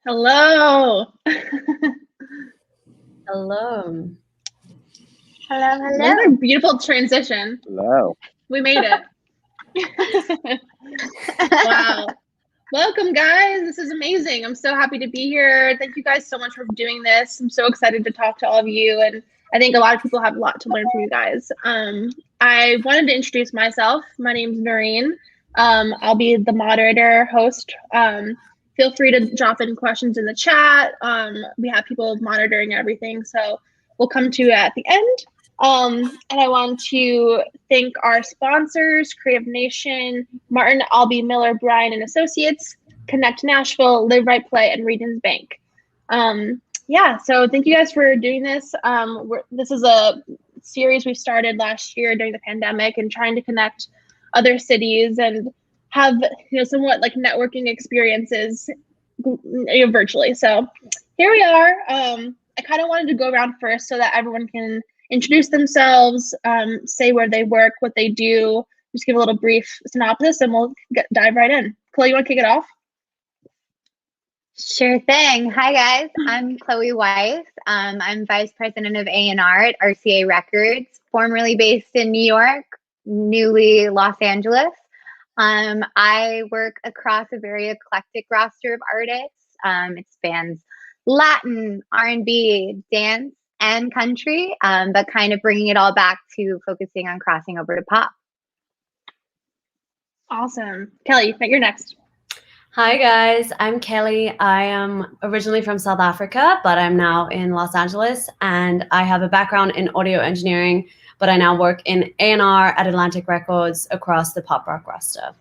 Hello. Hello. Hello, Another beautiful transition. Hello. We made it. Wow. Welcome, guys. This is amazing. I'm so happy to be here. Thank you guys so much for doing this. I'm so excited to talk to all of you, and I think a lot of people have a lot to learn from you guys. I wanted to introduce myself. My name's Noreen. I'll be the moderator, host. Feel free to drop in questions in the chat. We have people monitoring everything, so we'll come to you at the end. And I want to thank our sponsors, Creative Nation, Martin Albee Miller, Bryan and Associates, Connect Nashville, Live Right Play, and Regions Bank. Yeah, so thank you guys for doing this. This is a series we started last year during the pandemic and trying to connect other cities and have somewhat like networking experiences virtually. So here we are. I kind of wanted to go around first so that everyone can introduce themselves, say where they work, what they do, just give a little brief synopsis, and we'll dive right in. Chloe, you want to kick it off? Sure thing. Hi, guys. I'm Chloe Weiss. I'm Vice President of A&R at RCA Records, formerly based in New York, newly Los Angeles. I work across a very eclectic roster of artists. It spans Latin, R&B, dance, and country, but kind of bringing it all back to focusing on crossing over to pop. Awesome. Kelly, you're next. Hi guys, I'm Kelly. I am originally from South Africa, but I'm now in Los Angeles, and I have a background in audio engineering, but I now work in A&R at Atlantic Records across the pop rock roster.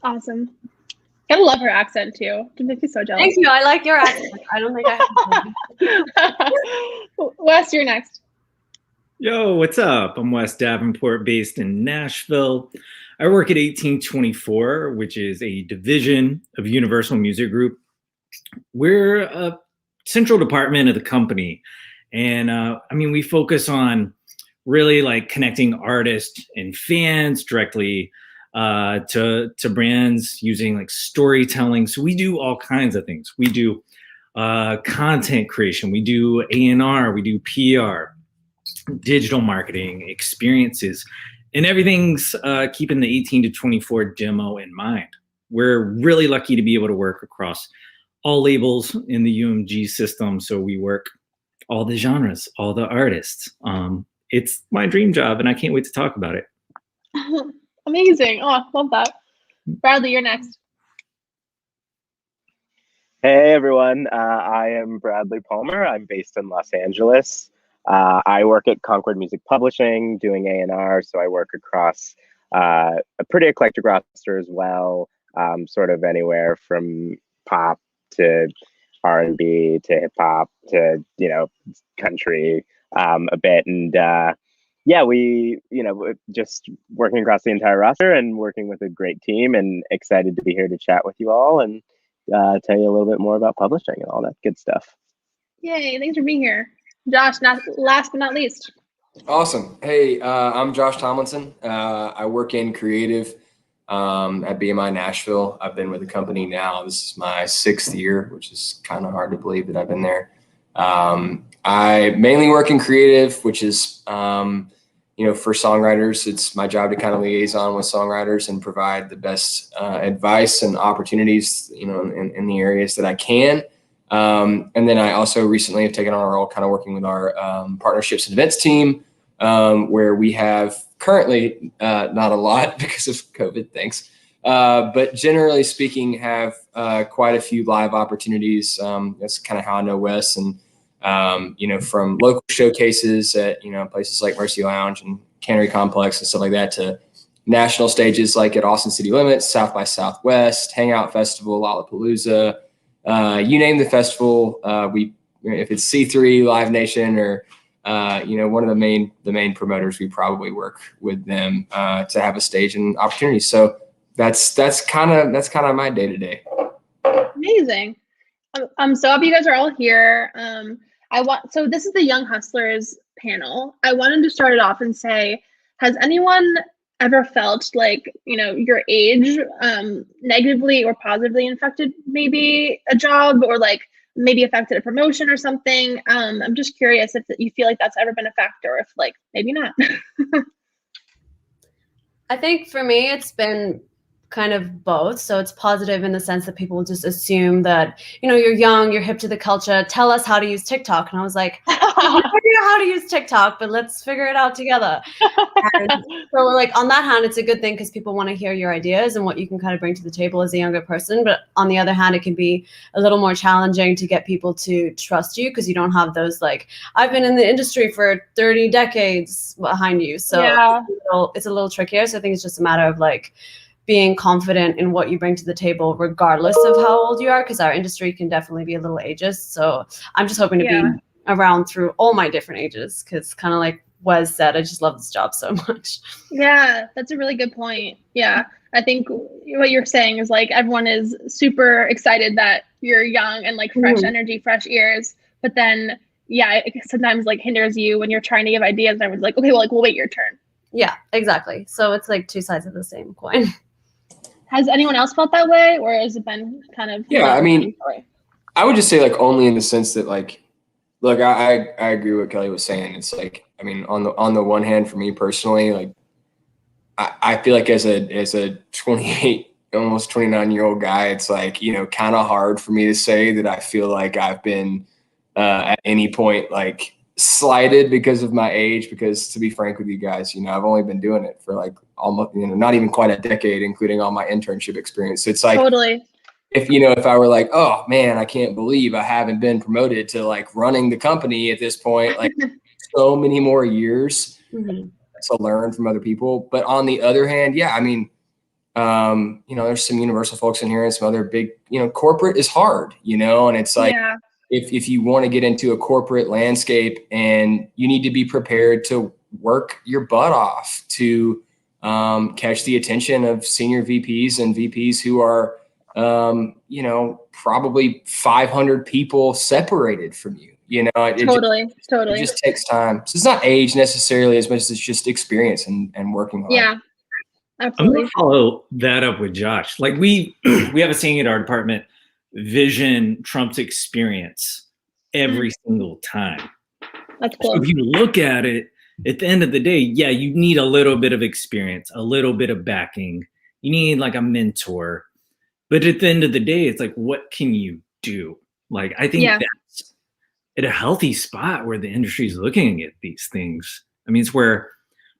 Awesome. I love her accent too. It makes me so jealous. Thank you. I like your accent. I don't think I have. Wes, you're next. Yo, what's up? I'm Wes Davenport, based in Nashville. I work at 1824, which is a division of Universal Music Group. We're a central department of the company. And we focus on really like connecting artists and fans directly to brands using like storytelling. So we do all kinds of things. We do content creation, we do A&R, we do PR, digital marketing, experiences, and everything's keeping the 18 to 24 demo in mind. We're really lucky to be able to work across all labels in the UMG system. So we work all the genres, all the artists. It's my dream job, and I can't wait to talk about it. Amazing. Oh, love that. Bradley, you're next. Hey, everyone. I am Bradley Palmer. I'm based in Los Angeles. I work at Concord Music Publishing doing A&R, so I work across a pretty eclectic roster as well, sort of anywhere from pop to R&B to hip hop to, country a bit. And yeah, we, just working across the entire roster and working with a great team, and excited to be here to chat with you all and tell you a little bit more about publishing and all that good stuff. Yay, thanks for being here. Josh, last but not least. Awesome. Hey, I'm Josh Tomlinson. I work in creative at BMI Nashville. I've been with the company now. This is my 6th year, which is kind of hard to believe that I've been there. I mainly work in creative, which is, for songwriters. It's my job to kind of liaison with songwriters and provide the best advice and opportunities, in the areas that I can. And then I also recently have taken on a role kind of working with our partnerships and events team, where we have currently not a lot because of COVID, thanks. But generally speaking, have quite a few live opportunities. That's kind of how I know Wes, and from local showcases at places like Mercy Lounge and Cannery Complex and stuff like that, to national stages like at Austin City Limits, South by Southwest, Hangout Festival, Lollapalooza. You name the festival, if it's C3, Live Nation, or one of the main promoters, we probably work with them to have a stage and opportunity. So that's kind of my day to day. Amazing. I'm so happy you guys are all here. So this is the Young Hustlers panel. I wanted to start it off and say, has anyone ever felt like, your age negatively or positively affected maybe a job, or like maybe affected a promotion or something? I'm just curious if you feel like that's ever been a factor, if like maybe not. I think for me, it's been kind of both. So it's positive in the sense that people just assume that, you're young, you're hip to the culture, tell us how to use TikTok. And I was like, I have no idea how to use TikTok, but let's figure it out together. And so like on that hand, it's a good thing because people want to hear your ideas and what you can kind of bring to the table as a younger person. But on the other hand, it can be a little more challenging to get people to trust you because you don't have those like, I've been in the industry for 30 decades behind you. So Yeah. it's a little trickier. So I think it's just a matter of like being confident in what you bring to the table, regardless of how old you are, because our industry can definitely be a little ageist. So I'm just hoping to be around through all my different ages, because kind of like Wes said, I just love this job so much. Yeah, that's a really good point. Yeah, I think what you're saying is like everyone is super excited that you're young and like fresh energy, fresh ears, but then it sometimes like hinders you when you're trying to give ideas and everyone's like, okay, well, like we'll wait your turn. Yeah, exactly. So it's like two sides of the same coin. Has anyone else felt that way, or has it been kind of? Yeah, I mean, I would just say like only in the sense that like, look, I agree with what Kelly was saying. It's like, I mean, on the one hand, for me personally, like I feel like as a 28, almost 29-year-old guy, it's like, kind of hard for me to say that I feel like I've been at any point like slighted because of my age, because to be frank with you guys, I've only been doing it for like almost, not even quite a decade, including all my internship experience. So it's like, totally. If I were like, oh man, I can't believe I haven't been promoted to like running the company at this point, like so many more years to learn from other people. But on the other hand, I mean, there's some Universal folks in here and some other big, corporate is hard, and it's like, if you want to get into a corporate landscape, and you need to be prepared to work your butt off to catch the attention of senior VPs and VPs who are, probably 500 people separated from you. Totally. It just takes time. So it's not age necessarily as much as it's just experience and working hard. Yeah, absolutely. I'm gonna follow that up with Josh. Like we have a saying at our department, vision trumps experience every single time. That's cool. So if you look at it, at the end of the day, you need a little bit of experience, a little bit of backing. You need like a mentor. But at the end of the day, it's like, what can you do? Like, I think that's at a healthy spot where the industry is looking at these things. I mean, it's where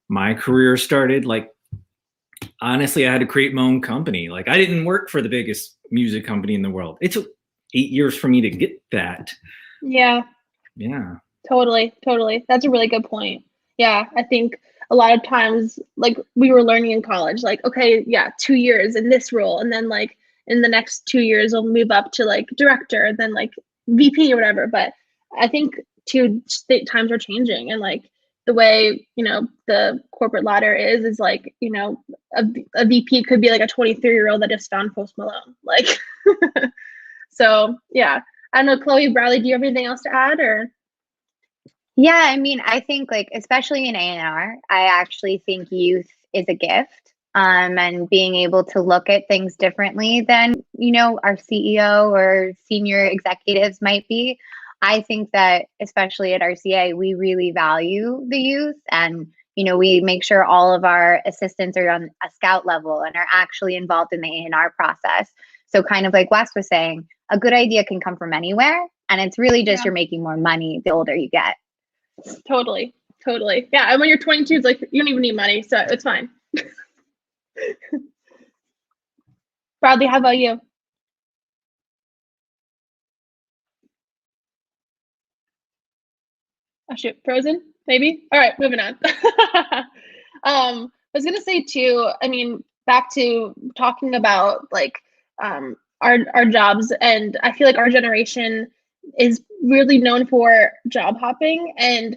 my career started. Like, honestly, I had to create my own company. Like, I didn't work for the biggest music company in the world. It took 8 years for me to get that. Yeah. Totally. That's a really good point. Yeah, I think a lot of times, like we were learning in college, like, okay, 2 years in this role, and then like in the next 2 years we'll move up to like director, and then like VP or whatever. But I think times are changing, and like the way the corporate ladder is like a VP could be like a 23-year-old that just found Post Malone, like. So I don't know, Chloe, Bradley, do you have anything else to add, or? Yeah, I mean, I think like, especially in A&R, I actually think youth is a gift, and being able to look at things differently than, our CEO or senior executives might be. I think that especially at RCA, we really value the youth, and, we make sure all of our assistants are on a scout level and are actually involved in the A&R process. So kind of like Wes was saying, a good idea can come from anywhere, and it's really just you're making more money the older you get. Totally. Yeah, and when you're 22, it's like you don't even need money, so it's fine. Bradley, how about you? Oh shoot, frozen? Maybe? All right, moving on. I was gonna say too, I mean, back to talking about like our jobs, and I feel like our generation is really known for job hopping and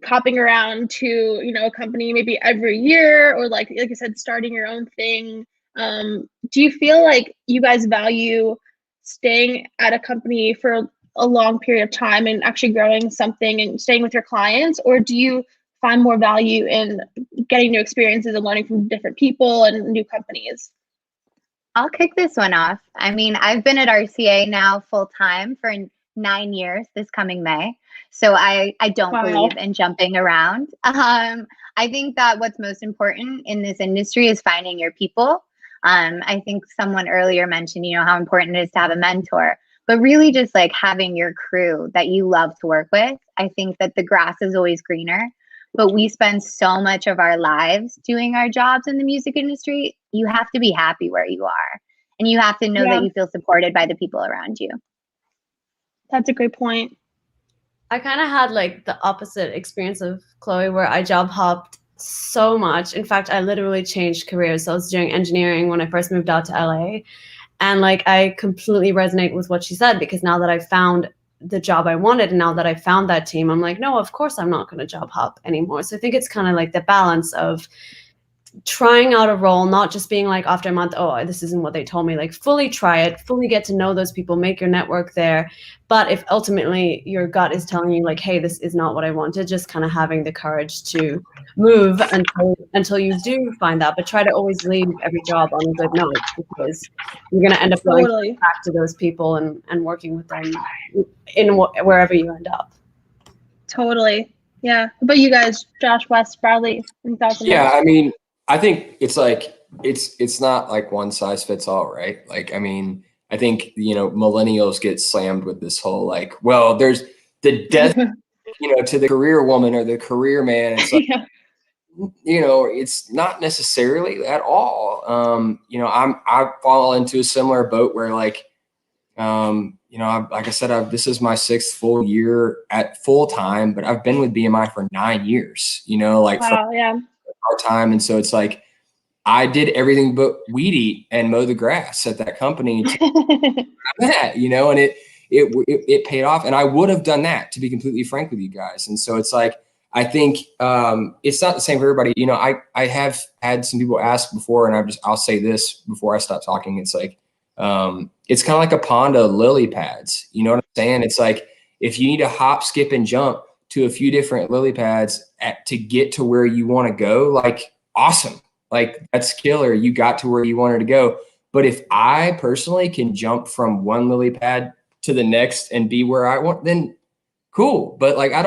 hopping around to a company maybe every year, or like I said, starting your own thing. Do you feel like you guys value staying at a company for a long period of time and actually growing something and staying with your clients, or do you find more value in getting new experiences and learning from different people and new companies? I'll kick this one off. I mean, I've been at RCA now full time for 9 years this coming May. So I don't believe in jumping around. I think that what's most important in this industry is finding your people. I think someone earlier mentioned, how important it is to have a mentor, but really just like having your crew that you love to work with. I think that the grass is always greener, but we spend so much of our lives doing our jobs in the music industry. You have to be happy where you are, and you have to know that you feel supported by the people around you. That's a great point. I kind of had like the opposite experience of Chloe, where I job hopped so much. In fact, I literally changed careers. So I was doing engineering when I first moved out to LA. And like, I completely resonate with what she said, because now that I found the job I wanted, and now that I found that team, I'm like, no, of course I'm not going to job hop anymore. So I think it's kind of like the balance of trying out a role, not just being like after a month, oh, this isn't what they told me, like fully try it, fully get to know those people, make your network there. But if ultimately your gut is telling you like, hey, this is not what I wanted, just kind of having the courage to move until you do find that. But try to always leave every job on a good note, because you're going to end up going back to those people and working with them in wherever you end up. Totally. Yeah. But you guys, Josh, Wes, Bradley, yeah, I mean, I think it's like, it's not like one size fits all, right? Like, I mean, I think, millennials get slammed with this whole, like, well, there's the death, to the career woman or the career man. It's like, it's not necessarily at all. I fall into a similar boat where like, like I said, this is my 6th full year at full time, but I've been with BMI for 9 years, like part time. And so it's like, I did everything but weed eat and mow the grass at that company to that, and it paid off. And I would have done that, to be completely frank with you guys. And so it's like, I think it's not the same for everybody. I have had some people ask before, and I'll say this before I stop talking. It's like, it's kind of like a pond of lily pads. You know what I'm saying? It's like, if you need to hop, skip, and jump to a few different lily pads to get to where you want to go, like, awesome. Like, that's killer. You got to where you wanted to go. But if I personally can jump from one lily pad to the next and be where I want, then cool. But like, I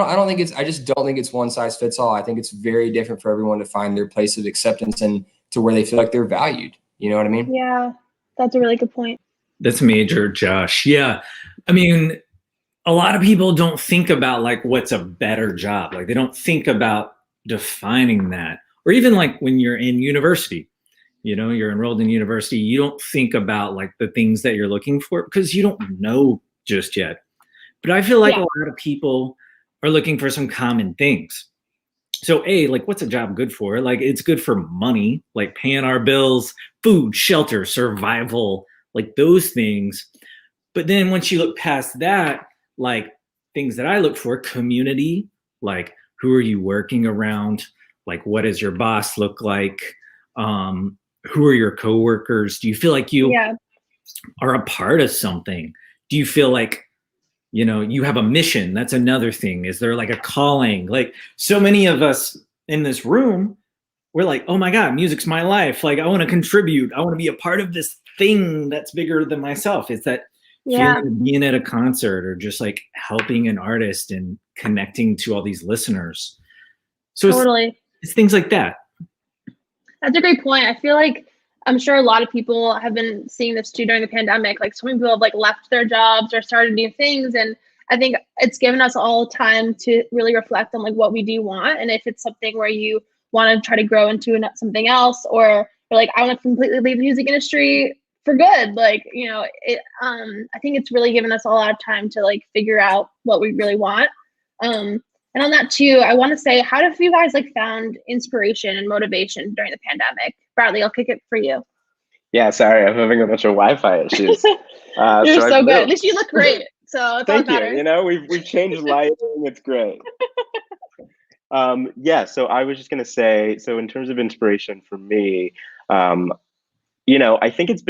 just don't think it's one size fits all. I think it's very different for everyone to find their place of acceptance and to where they feel like they're valued. You know what I mean? Yeah, that's a really good point. That's major, Josh. Yeah. I mean, a lot of people don't think about like what's a better job. Like, they don't think about defining that. Or even like when you're in university, you're enrolled in university, you don't think about like the things that you're looking for because you don't know just yet. But I feel like a lot of people are looking for some common things. So like, what's a job good for? Like, it's good for money, like paying our bills, food, shelter, survival, like those things. But then once you look past that, like things that I look for, community, like who are you working around? Like, what does your boss look like? Who are your coworkers? Do you feel like you are a part of something? Do you feel like, you have a mission? That's another thing. Is there like a calling? Like, so many of us in this room, we're like, oh my God, music's my life. Like, I want to contribute. I want to be a part of this thing that's bigger than myself. It's that feeling of being at a concert or just like helping an artist and connecting to all these listeners. So it's things like that. That's a great point. I feel like I'm sure a lot of people have been seeing this too during the pandemic. Like, so many people have like left their jobs or started new things. And I think it's given us all time to really reflect on like what we do want. And if it's something where you want to try to grow into something else, or like, I want to completely leave the music industry for good. Like, I think it's really given us a lot of time to like figure out what we really want. And on that too, I want to say, how have you guys like found inspiration and motivation during the pandemic? Bradley, I'll kick it for you. Yeah, sorry, I'm having a bunch of Wi-Fi issues. You're so good. At least you look great. So thank you. We've changed lighting. It's great. So I was just gonna say, so in terms of inspiration for me, I think it's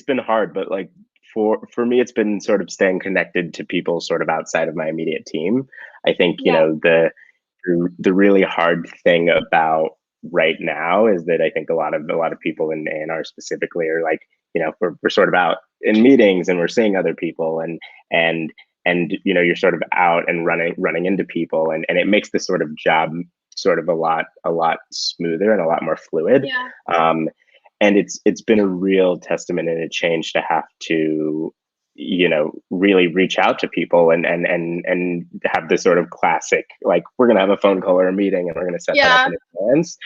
been hard, but like for me, it's been sort of staying connected to people sort of outside of my immediate team. I think, the really hard thing about right now is that I think a lot of people in A&R specifically are like, you know, we're sort of out in meetings and we're seeing other people and you know, you're sort of out and running into people, and it makes this sort of job sort of a lot smoother and a lot more fluid. And it's been a real testament and a change to have to, you know, really reach out to people and have this sort of classic, like, we're gonna have a phone call or a meeting and we're gonna set that up in advance,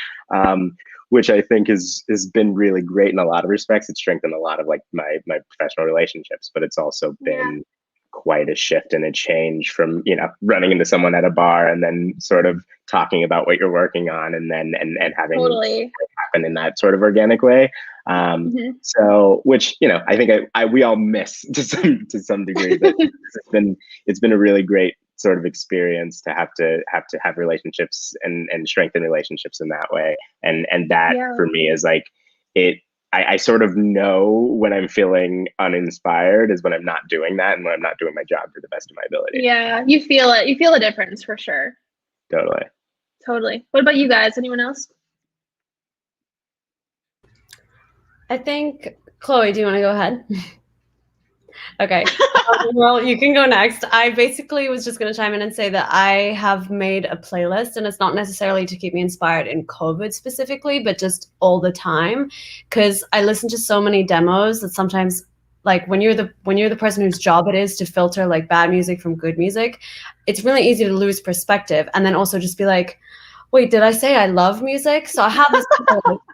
which I think has been really great in a lot of respects. It's strengthened a lot of like my professional relationships, but it's also been quite a shift and a change from, you know, running into someone at a bar and then sort of talking about what you're working on and then and having it happen in that sort of organic way. So, which, you know, I think we all miss to some degree, but it's been a really great sort of experience to have relationships and strengthen relationships in that way. And that for me is like it. I sort of know when I'm feeling uninspired is when I'm not doing that and when I'm not doing my job to the best of my ability. Yeah, you feel it. You feel a difference for sure. Totally. What about you guys? Anyone else? I think, Chloe, do you want to go ahead? Okay. Well, you can go next. I basically was just going to chime in and say that I have made a playlist, and it's not necessarily to keep me inspired in COVID specifically, but just all the time, because I listen to so many demos that sometimes, like when you're the person whose job it is to filter like bad music from good music, it's really easy to lose perspective, and then also just be like, wait, did I say I love music? So I have this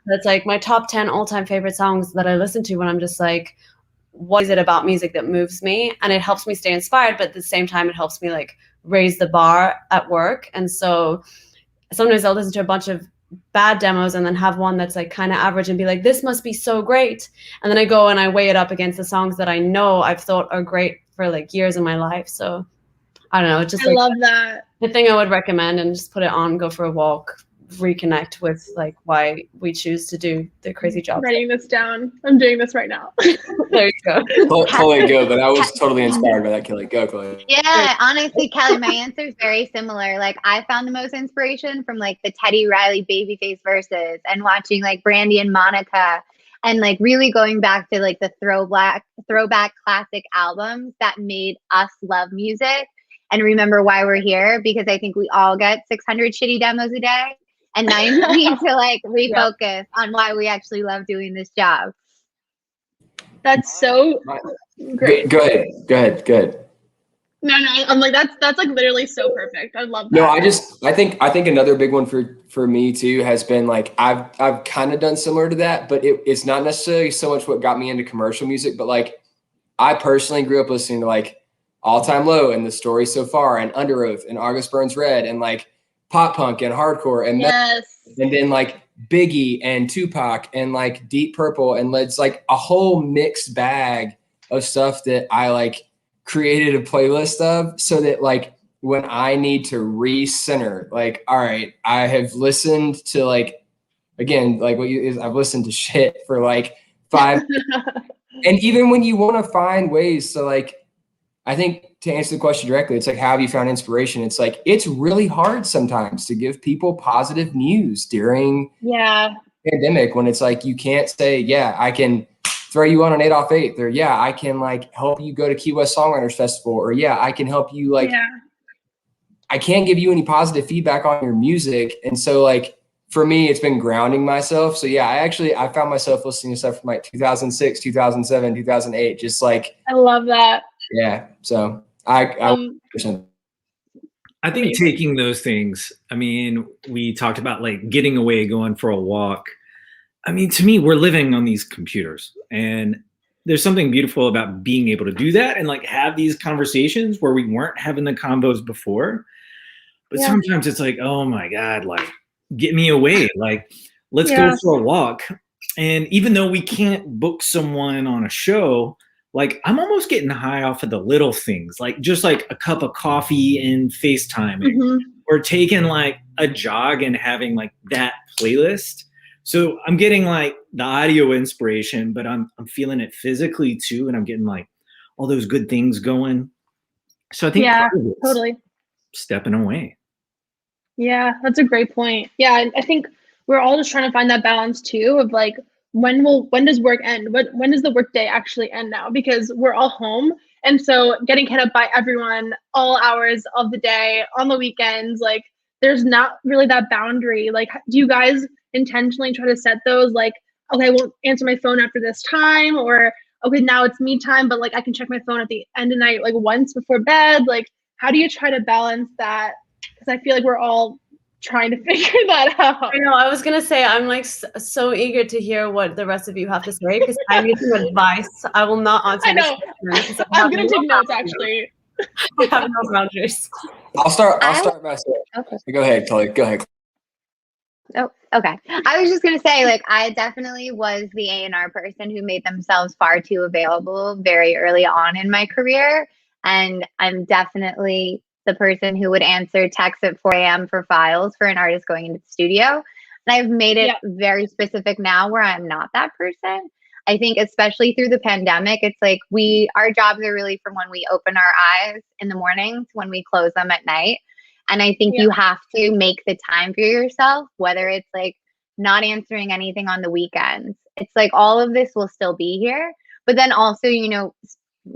that's like my top 10 all-time favorite songs that I listen to when I'm just like, what is it about music that moves me? And it helps me stay inspired, but at the same time, it helps me like raise the bar at work. And so sometimes I'll listen to a bunch of bad demos and then have one that's like kind of average and be like, this must be so great. And then I go and I weigh it up against the songs that I know I've thought are great for like years in my life. So I don't know, just I love that. The thing I would recommend, and just put it on, go for a walk, reconnect with like why we choose to do the crazy job. Writing this down. I'm doing this right now. There you go. Chloe, go. But I was totally inspired by that, Kelly. Go, Chloe. Yeah, honestly, Kelly, my answer is very similar. Like, I found the most inspiration from like the Teddy Riley Babyface verses and watching like Brandy and Monica, and like really going back to like the throwback classic albums that made us love music and remember why we're here, because I think we all get 600 shitty demos a day. And now you need to like refocus on why we actually love doing this job. That's so great. Go ahead. No, I'm like, that's like literally so perfect. I love that. No, I think another big one for me too has been like, I've kind of done similar to that, but it's not necessarily so much what got me into commercial music, but like I personally grew up listening to like All Time Low and The Story So Far and Under Oath and August Burns Red and like pop punk and hardcore and and then like Biggie and Tupac and like Deep Purple, and it's like a whole mixed bag of stuff that I like created a playlist of, so that like when I need to recenter, like, all right, I have listened to like, again, like I've listened to shit for like 5 and even when you want to find ways to like, I think to answer the question directly, it's like, how have you found inspiration? It's like, it's really hard sometimes to give people positive news during pandemic, when it's like, you can't say, yeah, I can throw you on an 8 off 8, or yeah, I can like help you go to Key West Songwriters Festival, or yeah, I can help you like, I can't give you any positive feedback on your music. And so like, for me, it's been grounding myself. So yeah, I found myself listening to stuff from like 2006, 2007, 2008, just like, I love that. Yeah. So I think taking those things, I mean, we talked about like getting away, going for a walk. I mean, to me, we're living on these computers, and there's something beautiful about being able to do that and like have these conversations where we weren't having the combos before. But sometimes it's like, oh my God, like get me away. Like, let's go for a walk. And even though we can't book someone on a show, like I'm almost getting high off of the little things, like just like a cup of coffee and FaceTiming, or taking like a jog and having like that playlist. So I'm getting like the audio inspiration, but I'm feeling it physically too. And I'm getting like all those good things going. So I think totally stepping away. Yeah, that's a great point. Yeah, I think we're all just trying to find that balance too of like when does work end? When does the work day actually end now? Because we're all home. And so getting hit up by everyone all hours of the day on the weekends, like there's not really that boundary. Like do you guys intentionally try to set those like, okay, I won't answer my phone after this time, or okay, now it's me time, but like I can check my phone at the end of the night, like once before bed. Like how do you try to balance that? Because I feel like we're all trying to figure that out. I know. I was gonna say I'm like so eager to hear what the rest of you have to say because I need some advice. I will not answer I know. this. I'm gonna take notes actually. I have no boundaries. I'll start by saying. Okay. Go ahead, Chloe. Go ahead. Oh, okay. I was just gonna say, like, I definitely was the A&R person who made themselves far too available very early on in my career, and I'm definitely the person who would answer texts at 4 a.m. for files for an artist going into the studio. And I've made it very specific now where I'm not that person. I think especially through the pandemic, it's like our jobs are really from when we open our eyes in the morning to when we close them at night. And I think you have to make the time for yourself, whether it's like not answering anything on the weekends. It's like all of this will still be here, but then also,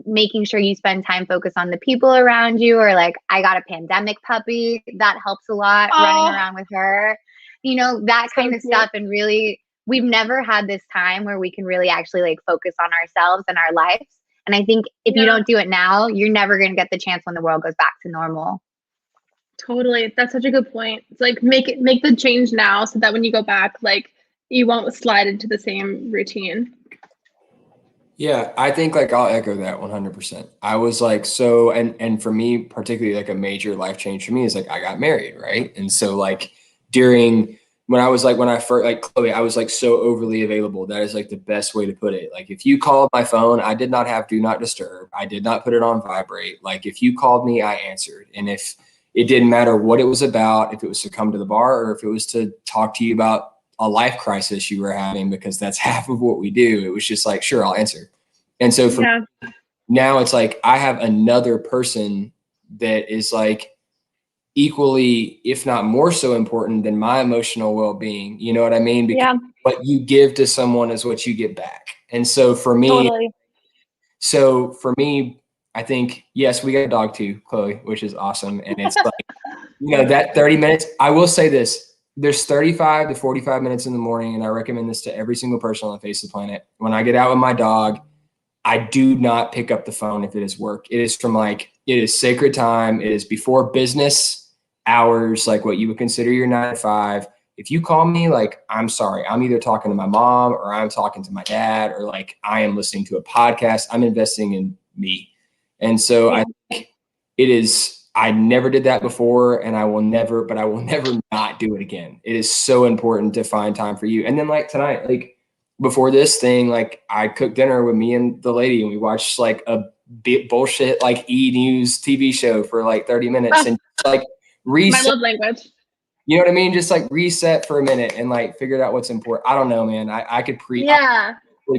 making sure you spend time focused on the people around you, or like I got a pandemic puppy that helps a lot, running around with her, that kind of stuff. And really, we've never had this time where we can really actually like focus on ourselves and our lives. And I think if you don't do it now, you're never going to get the chance when the world goes back to normal. Totally. That's such a good point. It's like make the change now so that when you go back, like you won't slide into the same routine. Yeah, I think like I'll echo that 100%. I was like, so, and for me, particularly like a major life change for me is like, I got married. Right. And so like when I first, like Chloe, I was like so overly available. That is like the best way to put it. Like if you called my phone, I did not have do not disturb. I did not put it on vibrate. Like if you called me, I answered. And if it didn't matter what it was about, if it was to come to the bar or if it was to talk to you about a life crisis you were having, because that's half of what we do. It was just like, sure, I'll answer. And so for me, now it's like, I have another person that is like equally, if not more so important than my emotional well-being. You know what I mean? Because what you give to someone is what you get back. And so for me, I think, yes, we got a dog too, Chloe, which is awesome. And it's like, that 30 minutes, I will say this, there's 35 to 45 minutes in the morning. And I recommend this to every single person on the face of the planet. When I get out with my dog, I do not pick up the phone if it is work. It is sacred time. It is before business hours, like what you would consider your 9 to 5. If you call me, like, I'm sorry, I'm either talking to my mom or I'm talking to my dad, or like I am listening to a podcast. I'm investing in me. And so I think I never did that before, and I will never not do it again. It is so important to find time for you. And then like tonight, like before this thing, like I cooked dinner with me and the lady, and we watched like a bullshit like E-News TV show for like 30 minutes and like reset. My love language. You know what I mean? Just like reset for a minute and like figured out what's important. I don't know, man. I could preach. Yeah.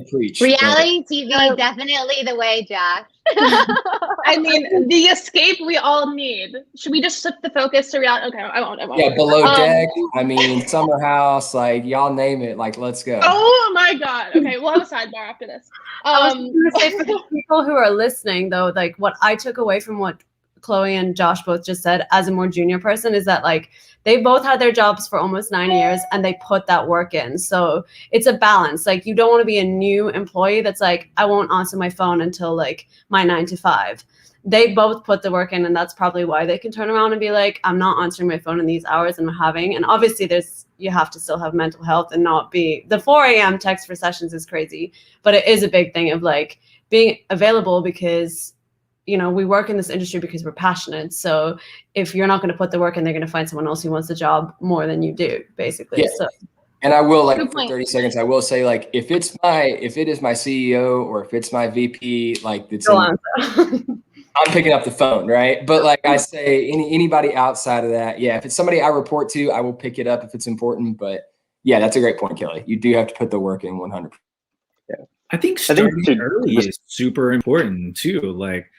Preach. Reality TV, definitely the way, Josh. I mean, the escape we all need. Should we just shift the focus to reality? Okay, I won't. Yeah, Below Deck. I mean, Summer House. Like y'all name it. Like let's go. Oh my God. Okay, we'll have a sidebar after this. I was going to say for the people who are listening, though, like what I took away from what Chloe and Josh both just said as a more junior person is that like they both had their jobs for almost 9 years and they put that work in. So it's a balance. Like you don't want to be a new employee that's like, I won't answer my phone until like my 9 to 5. They both put the work in, and that's probably why they can turn around and be like, I'm not answering my phone in these hours I'm having. And obviously you have to still have mental health and not be, the 4 a.m. text for sessions is crazy, but it is a big thing of like being available because we work in this industry because we're passionate. So if you're not going to put the work in, they're going to find someone else who wants the job more than you do, basically. Yeah. So. And I will like for 30 seconds, I will say like, if it is my CEO or if it's my VP, like I'm picking up the phone. Right. But like I say, anybody outside of that. Yeah. If it's somebody I report to, I will pick it up if it's important. But yeah, that's a great point, Kelly. You do have to put the work in 100%. Yeah. I think starting early is super important too. Like,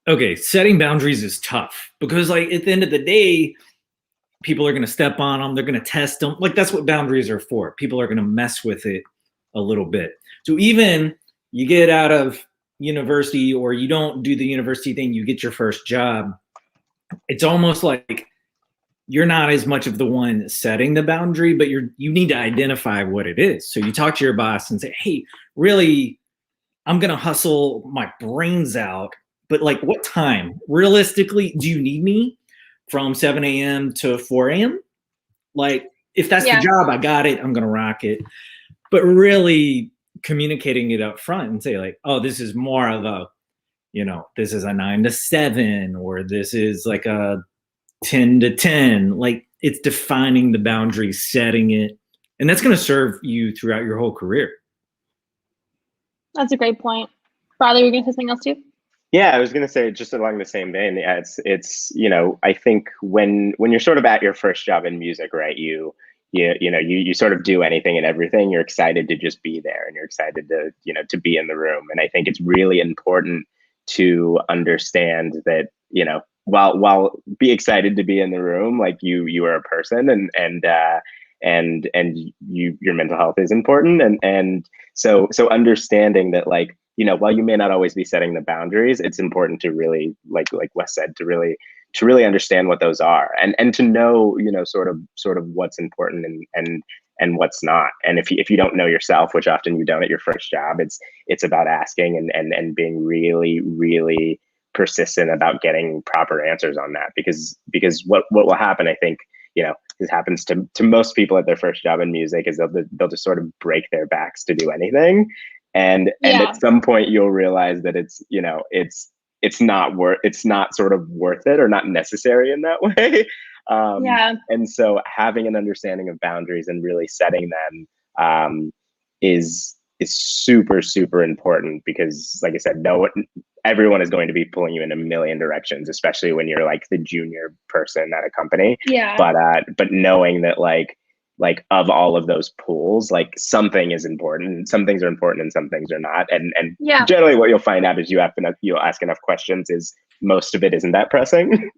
okay, setting boundaries is tough because like at the end of the day, people are going to step on them. They're going to test them. Like, that's what boundaries are for. People are going to mess with it a little bit. So even you get out of university, or you don't do the university thing, you get your first job, it's almost like you're not as much of the one setting the boundary, but you need to identify what it is. So you talk to your boss and say, hey, really, I'm going to hustle my brains out, but like, what time? Realistically, do you need me from 7 a.m. to 4 a.m.? Like, if that's the job, I got it. I'm going to rock it. But really communicating it up front and say like, oh, this is more of a, this is a 9 to 7, or this is like a 10 to 10. Like, it's defining the boundaries, setting it, and that's going to serve you throughout your whole career. That's a great point. Bradley, were you going to say something else too? Yeah, I was going to say, just along the same vein, yeah, it's I think when you're sort of at your first job in music, right, you sort of do anything and everything. You're excited to just be there, and you're excited to be in the room. And I think it's really important to understand that, while be excited to be in the room, like you are a person, and your mental health is important. And so understanding that, like, while you may not always be setting the boundaries, it's important to really, like Wes said, to really understand what those are, and to know, sort of what's important and what's not. And if you don't know yourself, which often you don't at your first job, it's about asking and being really, really persistent about getting proper answers on that, because what will happen, I think, this happens to most people at their first job in music, is they'll just sort of break their backs to do anything. And at some point you'll realize that it's not sort of worth it, or not necessary in that way. And so having an understanding of boundaries and really setting them is super, super important, because, like I said, everyone is going to be pulling you in a million directions, especially when you're like the junior person at a company. But knowing that, like of all of those pools, like something is important, some things are important and some things are not. And generally what you'll find out is you'll ask enough questions, is most of it isn't that pressing,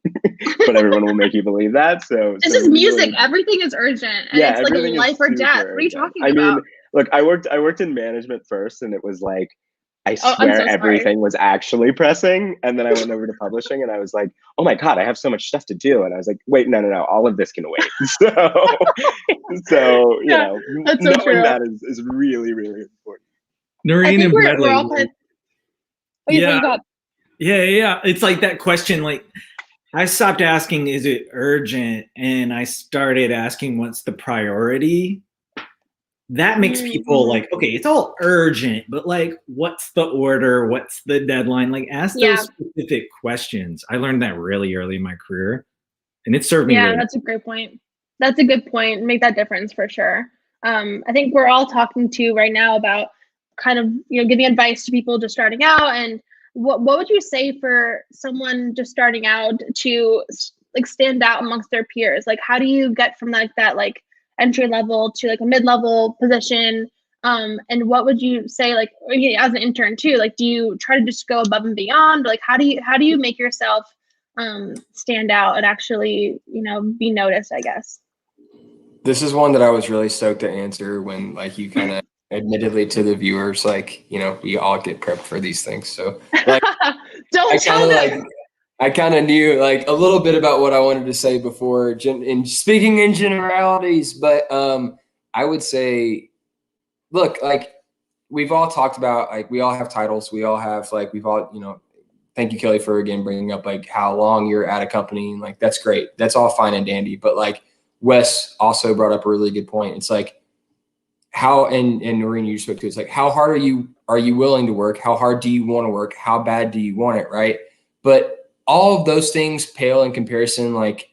but everyone will make you believe that. So this is music. Really, everything is urgent. And it's like life or death. What are you talking about? I mean, look, I worked in management first, and it was like, I swear everything was actually pressing. And then I went over to publishing, and I was like, oh my God, I have so much stuff to do. And I was like, wait, no, all of this can wait. So knowing that is really, really important. Noreen and Bradley. Yeah. It's like that question, like, I stopped asking, is it urgent? And I started asking, what's the priority? That makes people like, okay, it's all urgent, but like, what's the order? What's the deadline? Like, ask those specific questions. I learned that really early in my career, and it served me. Yeah, that's a great point. That's a good point. Make that difference for sure. I think we're all talking to right now about kind of, giving advice to people just starting out. And what would you say for someone just starting out to like stand out amongst their peers? Like, how do you get from like that, like, entry level to like a mid-level position? And what would you say, like, as an intern too, like, do you try to just go above and beyond? Like, how do you make yourself stand out and actually, be noticed, I guess? This is one that I was really stoked to answer when, like, you kind of admittedly to the viewers, like, we all get prepped for these things. So like, don't tell them. I kind of knew like a little bit about what I wanted to say before in speaking in generalities, but I would say, look, like, we've all talked about, like, we all have titles. We all have, like, we've all, thank you, Kelly, for again bringing up like how long you're at a company, and like, that's great. That's all fine and dandy. But like Wes also brought up a really good point. It's like, how, and Noreen, you spoke to, it's like, how hard are you willing to work? How hard do you want to work? How bad do you want it? Right. But all of those things pale in comparison. Like,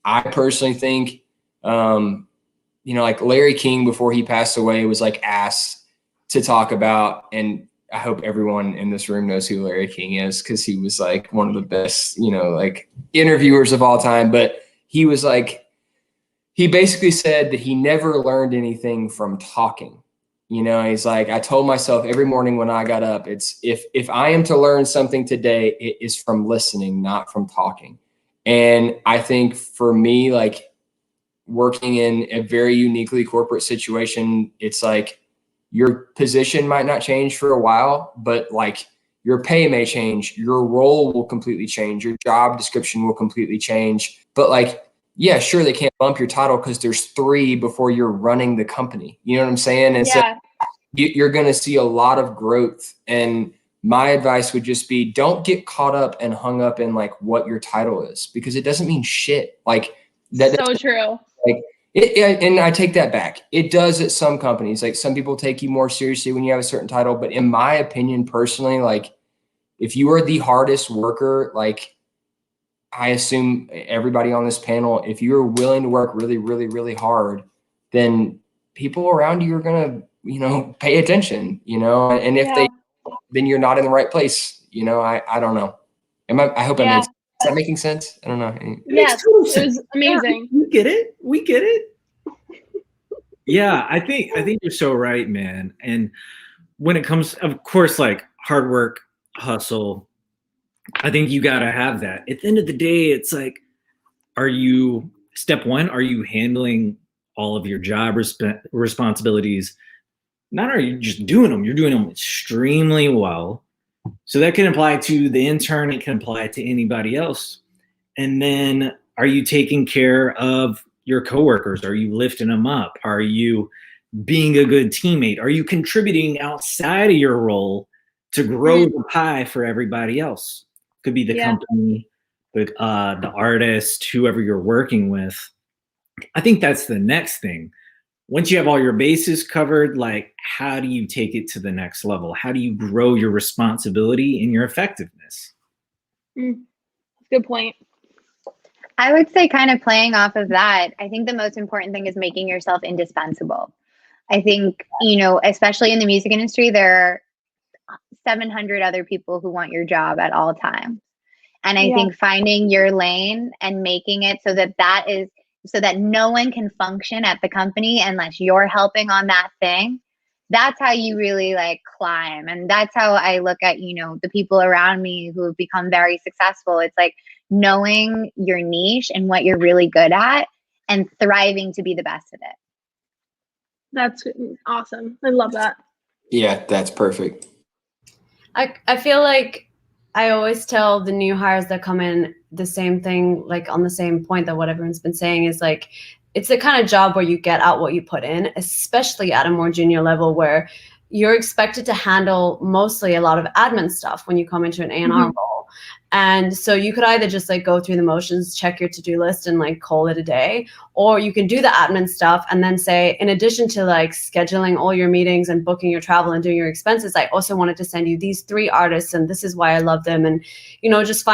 I personally think, like Larry King, before he passed away, was like asked to talk about, and I hope everyone in this room knows who Larry King is, because he was like one of the best, like interviewers of all time. But he was like, he basically said that he never learned anything from talking. He's like, I told myself every morning when I got up, it's if I am to learn something today, it is from listening, not from talking. And I think for me, like, working in a very uniquely corporate situation, it's like your position might not change for a while, but like your pay may change, your role will completely change, your job description will completely change. But like, yeah, sure, they can't bump your title because there's 3 before you're running the company. You know what I'm saying? And so you're going to see a lot of growth. And my advice would just be, don't get caught up and hung up in like what your title is, because it doesn't mean shit. Like that. So true. Like and I take that back. It does at some companies. Like some people take you more seriously when you have a certain title. But in my opinion, personally, like if you are the hardest worker, like I assume everybody on this panel, if you're willing to work really, really, really hard, then people around you are going to, pay attention, and if they, then you're not in the right place. I don't know. I hope I made sense. Is that making sense? I don't know. Yes, it was amazing. Yeah, we get it. Yeah, I think you're so right, man. And when it comes, of course, like hard work, hustle, I think you got to have that. At the end of the day, it's like, step one, are you handling all of your job responsibilities? Not are you just doing them, you're doing them extremely well. So that can apply to the intern, it can apply to anybody else. And then are you taking care of your coworkers? Are you lifting them up? Are you being a good teammate? Are you contributing outside of your role to grow the pie for everybody else? Could be the company, the artist, whoever you're working with. I think that's the next thing. Once you have all your bases covered, like how do you take it to the next level? How do you grow your responsibility and your effectiveness? Good point. I would say, kind of playing off of that, I think the most important thing is making yourself indispensable. I think, especially in the music industry, there are 700 other people who want your job at all times. And I think finding your lane and making it so that no one can function at the company unless you're helping on that thing. That's how you really like climb. And that's how I look at, the people around me who have become very successful. It's like knowing your niche and what you're really good at and thriving to be the best at it. That's awesome. I love that. Yeah, that's perfect. I feel like I always tell the new hires that come in the same thing, like on the same point that what everyone's been saying is like, it's the kind of job where you get out what you put in, especially at a more junior level where you're expected to handle mostly a lot of admin stuff when you come into an A&R role. And so you could either just like go through the motions, check your to-do list and like call it a day, or you can do the admin stuff and then say, in addition to like scheduling all your meetings and booking your travel and doing your expenses, I also wanted to send you these 3 artists and this is why I love them. And, just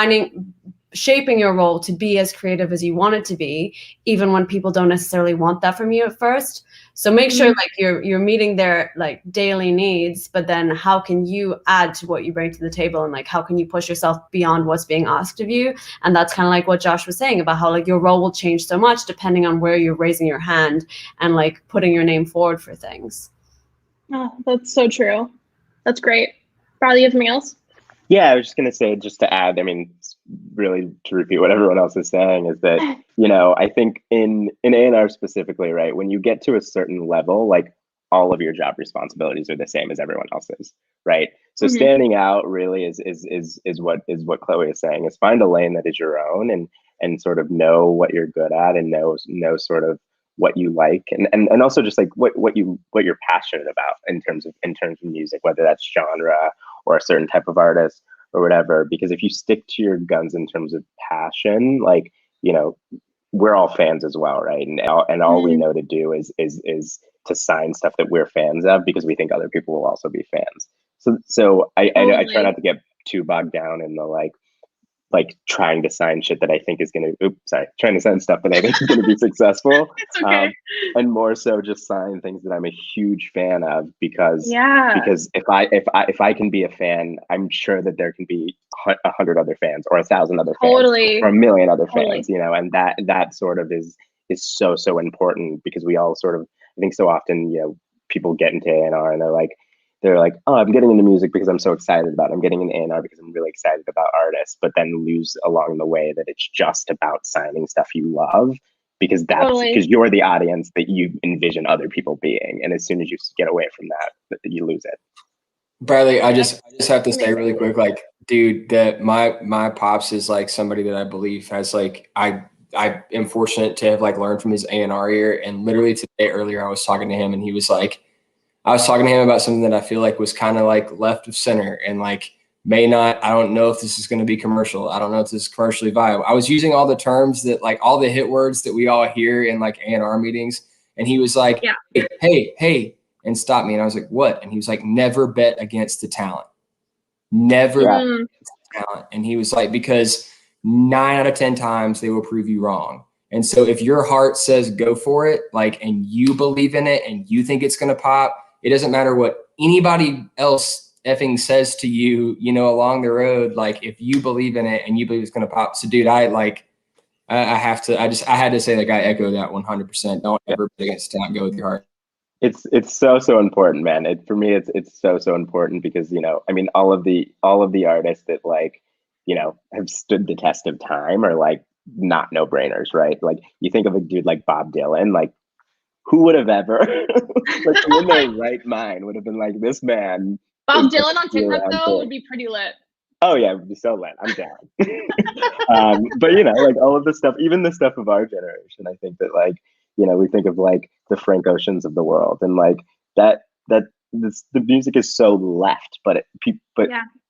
shaping your role to be as creative as you want it to be, even when people don't necessarily want that from you at first. So make sure like you're meeting their like daily needs, but then how can you add to what you bring to the table, and like how can you push yourself beyond what's being asked of you? And that's kind of like what Josh was saying about how like your role will change so much depending on where you're raising your hand and like putting your name forward for things. Oh, that's so true. That's great. Bradley, you have something else? Yeah, I was just going to say, just to add, I mean, really to repeat what everyone else is saying is that, I think in A&R specifically, right, when you get to a certain level, like all of your job responsibilities are the same as everyone else's, right? So standing out really is what Chloe is saying, is find a lane that is your own and sort of know what you're good at and know sort of what you like and also just like what you're passionate about in terms of music, whether that's genre or a certain type of artist or whatever. Because if you stick to your guns in terms of passion, like, we're all fans as well, right? And all we know to do is to sign stuff that we're fans of because we think other people will also be fans. So I try not to get too bogged down in the like trying to sign shit that I think is trying to sign stuff that I think is going to be successful. It's okay. And more so just sign things that I'm a huge fan of because if I can be a fan, I'm sure that there can be 100 other fans or 1,000 other fans or 1,000,000 other fans, and that sort of is so important because we all sort of, I think so often, people get into A&R and they're like, oh, I'm getting into music because I'm so excited about it. I'm getting into A&R because I'm really excited about artists, but then lose along the way that it's just about signing stuff you love. because because you're the audience that you envision other people being. And as soon as you get away from that, you lose it. Bradley, I just have to say really quick, like, dude, that my pops is like somebody that I believe has like, I am fortunate to have like learned from his A&R ear. And literally today earlier, I was talking to him and he was like, I was talking to him about something that I feel like was kind of like left of center and like may not, I don't know if this is going to be commercial. I don't know if this is commercially viable. I was using all the terms that like all the hit words that we all hear in like A&R meetings. And he was like, hey, and stopped me. And I was like, what? And he was like, never bet against the talent. Never bet against the talent. And he was like, because 9 out of 10 times they will prove you wrong. And so if your heart says go for it, like, and you believe in it and you think it's going to pop, it doesn't matter what anybody else effing says to you, you know, along the road. Like if you believe in it and you believe it's going to pop. So dude, I had to say, like, I echo that 100%. Don't ever bet against talent, go with your heart. It's so important, man. For me, it's so important because, you know, I mean, all of the artists that like, you know, have stood the test of time are like not no brainers, right? Like you think of a dude like Bob Dylan, like who would have ever, like who in their right mind would have been like, this man. Bob Dylan on TikTok though would be pretty lit. Oh yeah, it would be so lit. I'm down. But you know, like all of the stuff, even the stuff of our generation, I think that like, you know, we think of like the Frank Oceans of the world, and like the music is so left, but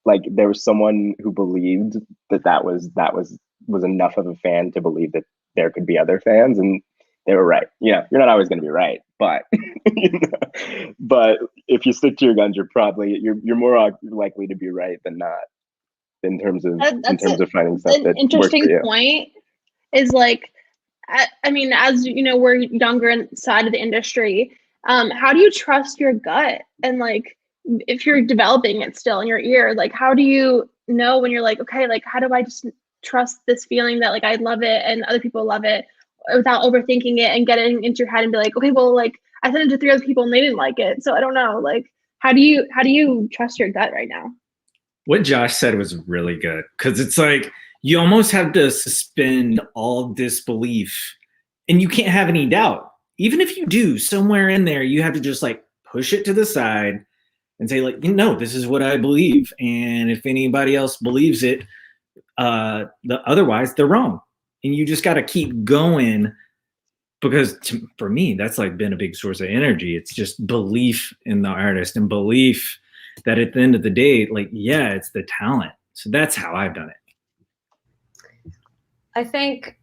like there was someone who believed that was enough of a fan to believe that there could be other fans, and they were right. You know, you're not always going to be right, but you know, but if you stick to your guns, you're more likely to be right than not in terms of finding stuff that interesting works for you. Point is like, I mean, as you know, we're younger inside of the industry. How do you trust your gut? And like, if you're developing it still in your ear, like, how do you know when you're like, okay, like, how do I just trust this feeling that like I love it and other people love it without overthinking it and getting into your head and be like, okay, well, like I sent it to 3 other people and they didn't like it, so I don't know. Like, how do you trust your gut right now? What Josh said was really good, because it's like you almost have to suspend all disbelief and you can't have any doubt. Even if you do, somewhere in there, you have to just like push it to the side and say like, you know, this is what I believe. And if anybody else believes it, otherwise they're wrong. And you just got to keep going, because for me, that's like been a big source of energy. It's just belief in the artist and belief that at the end of the day, like, yeah, it's the talent. So that's how I've done it. I think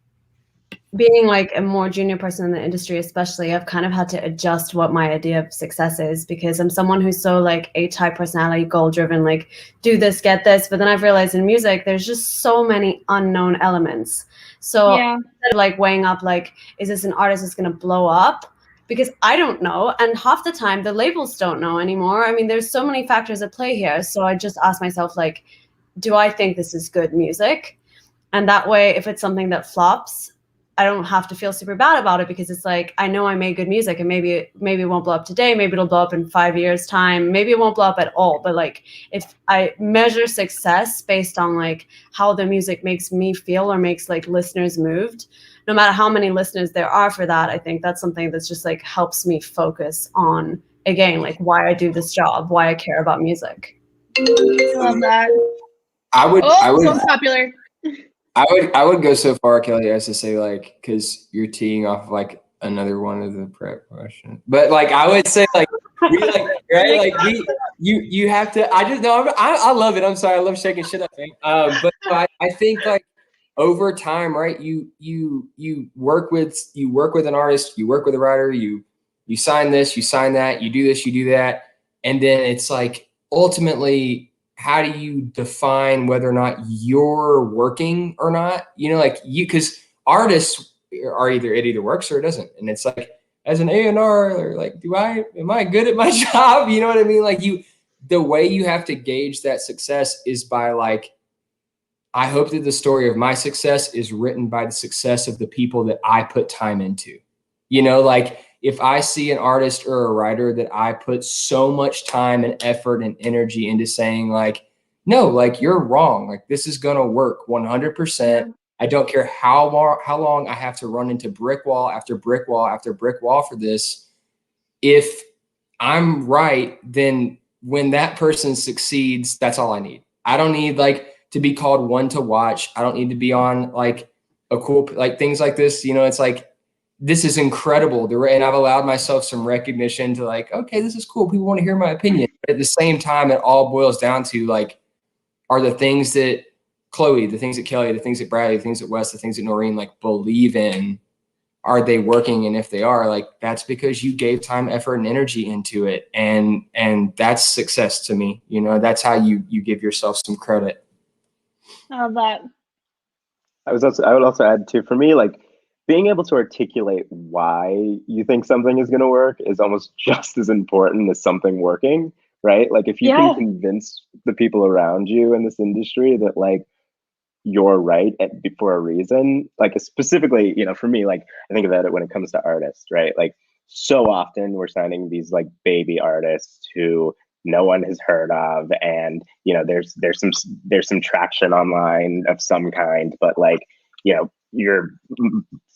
being like a more junior person in the industry, especially, I've kind of had to adjust what my idea of success is, because I'm someone who's so like A-type personality, goal driven, like do this, get this. But then I've realized in music, there's just so many unknown elements. So instead of like weighing up, like, is this an artist that's going to blow up? Because I don't know. And half the time the labels don't know anymore. I mean, there's so many factors at play here. So I just ask myself, like, do I think this is good music? And that way, if it's something that flops, I don't have to feel super bad about it, because it's like, I know I made good music, and maybe it won't blow up today. Maybe it'll blow up in 5 years time. Maybe it won't blow up at all. But like, if I measure success based on like how the music makes me feel or makes like listeners moved, no matter how many listeners there are for that, I think that's something that's just like helps me focus on, again, like why I do this job, why I care about music. I love that. I would so popular. I would go so far, Kelly, as to say, like, because you're teeing off like another one of the prep questions, but like I would say, like, we like, right, like you have to. I just know I love it. I'm sorry, I love shaking shit up, but I think like over time, right? You work with an artist, you work with a writer, you sign this, you sign that, you do this, you do that, and then it's like ultimately, how do you define whether or not you're working or not? You know, like because artists are it either works or it doesn't. And it's like, as an A&R, like, am I good at my job? You know what I mean? Like the way you have to gauge that success is by like, I hope that the story of my success is written by the success of the people that I put time into. You know, like if I see an artist or a writer that I put so much time and effort and energy into saying like, no, like you're wrong. Like this is going to work 100%. I don't care how long I have to run into brick wall after brick wall after brick wall for this. If I'm right, then when that person succeeds, that's all I need. I don't need like to be called one to watch. I don't need to be on like a cool, like things like this. You know, it's like, this is incredible. And I've allowed myself some recognition to like, okay, this is cool. People want to hear my opinion. But at the same time, it all boils down to like, are the things that Chloe, the things that Kelly, the things that Bradley, the things that Wes, the things that Noreen like believe in, are they working? And if they are, like, that's because you gave time, effort, and energy into it. And that's success to me. You know, that's how you give yourself some credit. I love that. I would also add too, for me, like being able to articulate why you think something is going to work is almost just as important as something working, right? Like if you can convince the people around you in this industry that like you're right for a reason, like specifically, you know, for me, like I think about it when it comes to artists, right? Like so often we're signing these like baby artists who no one has heard of, and you know there's some traction online of some kind, but like, you know, your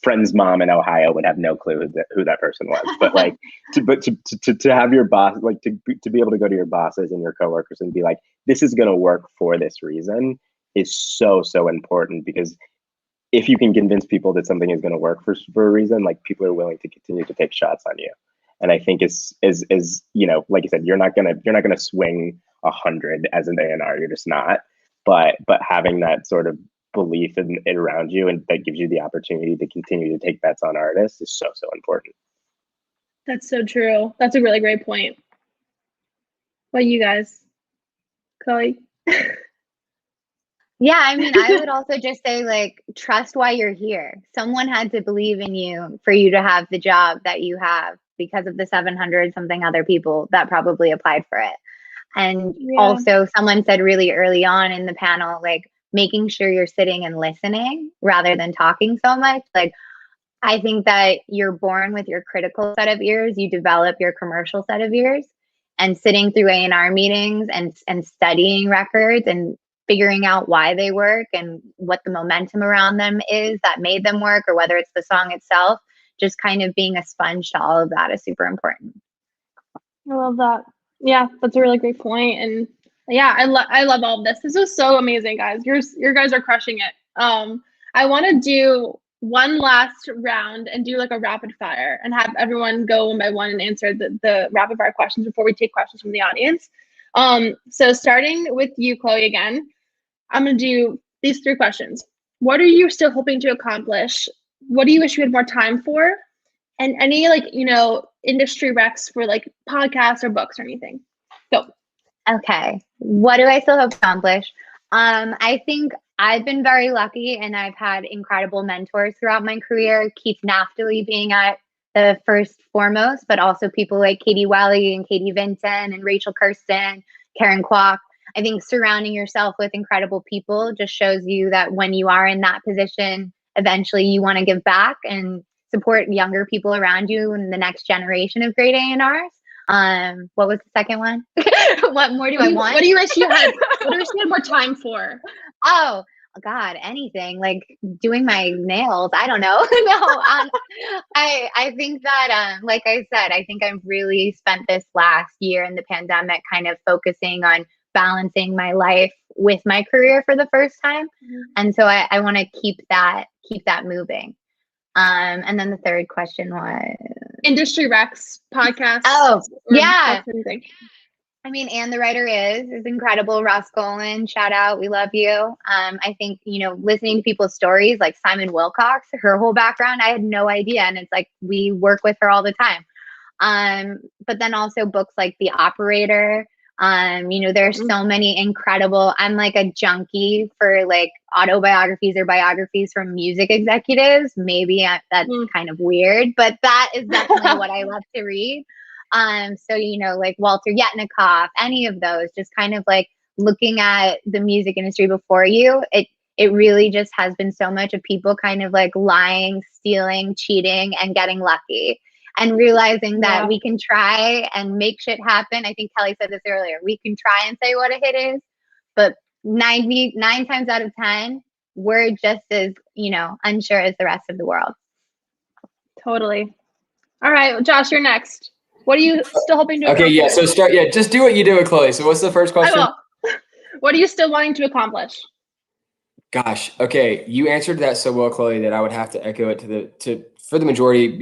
friend's mom in Ohio would have no clue who that person was. But like to have your boss, like to be able to go to your bosses and your coworkers and be like, this is going to work for this reason, is so important, because if you can convince people that something is going to work for a reason, like people are willing to continue to take shots on you. And I think is you know, like you said, you're not gonna swing 100 as an A&R. You're just not. But having that sort of belief in it around you, and that gives you the opportunity to continue to take bets on artists, is so important. That's so true. That's a really great point. What you guys, Chloe? Yeah, I mean, I would also just say, like, trust why you're here. Someone had to believe in you for you to have the job that you have, because of the 700 something other people that probably applied for it. And also someone said really early on in the panel, like, making sure you're sitting and listening rather than talking so much. Like, I think that you're born with your critical set of ears, you develop your commercial set of ears, and sitting through A&R meetings and studying records and figuring out why they work and what the momentum around them is that made them work, or whether it's the song itself, just kind of being a sponge to all of that is super important. I love that. Yeah, that's a really great point. And yeah, I love all of this. This is so amazing, guys. Your guys are crushing it. I want to do one last round and do like a rapid fire and have everyone go one by one and answer the rapid fire questions before we take questions from the audience. So starting with you, Chloe, again, I'm going to do these 3 questions. What are you still hoping to accomplish? What do you wish you had more time for? And any, like, you know, industry recs for like podcasts or books or anything. Go. Okay. What do I still hope to accomplish? I think I've been very lucky and I've had incredible mentors throughout my career. Keith Naftali being at the first foremost, but also people like Katie Welly and Katie Vincent and Rachel Kirsten, Karen Kwok. I think surrounding yourself with incredible people just shows you that when you are in that position, eventually you want to give back and support younger people around you and the next generation of great A&Rs. What was the second one? What more do I want? What do you wish you had? What do you wish you had more time for? Oh God, anything, like doing my nails. I don't know. No, I think that, like I said, I think I've really spent this last year in the pandemic kind of focusing on balancing my life with my career for the first time. And so I want to keep that moving. And then the third question was industry recs, podcasts. Oh, yeah. I mean, And the Writer is incredible. Ross Golan, shout out. We love you. I think, you know, listening to people's stories like Simon Wilcox, her whole background, I had no idea. And it's like, we work with her all the time. But then also books like The Operator. You know, there's so many incredible, I'm like a junkie for like autobiographies or biographies from music executives. Maybe that's kind of weird, but that is definitely what I love to read. So, you know, like Walter Yetnikoff, any of those, just kind of like looking at the music industry before you, it really just has been so much of people kind of like lying, stealing, cheating, and getting lucky. And realizing that we can try and make shit happen. I think Kelly said this earlier. We can try and say what a hit is, but 99 times out of 10, we're just as, unsure as the rest of the world. Totally. All right, Josh, you're next. What are you still hoping to accomplish? Okay, yeah. So just do what you do with Chloe. So what's the first question? I will. What are you still wanting to accomplish? Gosh, okay. You answered that so well, Chloe, that I would have to echo it for the majority.